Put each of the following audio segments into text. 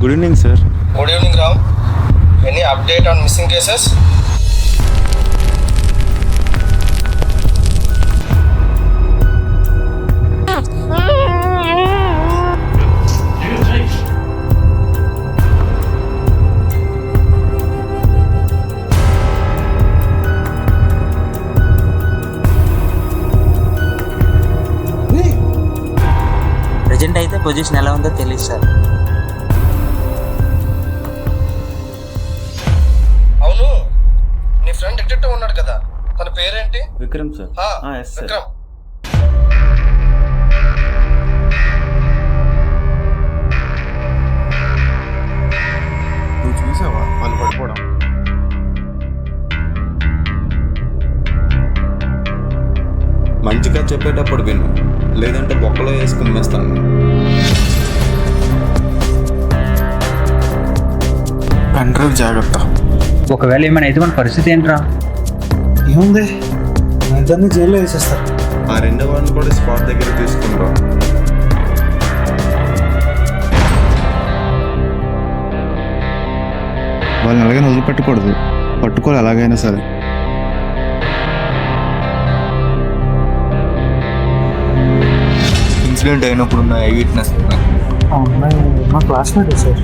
Good evening sir. Good evening Ram. Any update on missing cases? Present అయితే position ఎలా ఉందో తెలియదు సార్. అవును, నీ ఫ్రెండ్ డిటెక్టివ్ ఉన్నాడు కదా, తన పేరేంటి? Vikram sir. Yes sir. Vikram. నువ్వు చూసావా వాళ్ళు పడిపోవడం? మంచిగా చెప్పేటప్పుడు విను, లేదంటే బొక్కలో వేసి కుమ్మేస్తాను. పెన్ డ్రైవ్ జాగ్రత్త. ఒకవేళ ఏమైనా అయితే మన పరిస్థితి ఏంట్రా? ఏముంది, అందరినీ జైల్లో వేసేస్తారు. ఆ రెండో వాడిని కూడా స్పాట్ దగ్గర తీసుకుంటాం. వాళ్ళని అలాగే వదిలిపెట్టకూడదు, పట్టుకోవాలి ఎలాగైనా సరే. ఇన్సిడెంట్ అయినప్పుడు ఉన్న ఐ విట్నెస్ ఆ అమ్మాయి మా క్లాస్మేట్ సార్.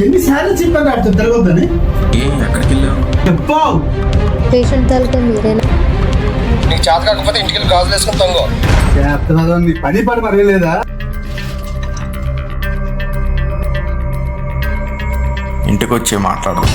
ఎన్నిసార్లు చెప్పాను అర్థం తిరగొద్దని. ఎక్కడికి వెళ్ళావు? పేషెంట్ తాలూకా మీరేనా? నీకు చేత కాకపోతే ఇంటికి వెళ్ళి గాజులు వేసుకుని తొంగో. పని మరి లేదా? ఇంటికి వచ్చి మాట్లాడదాం.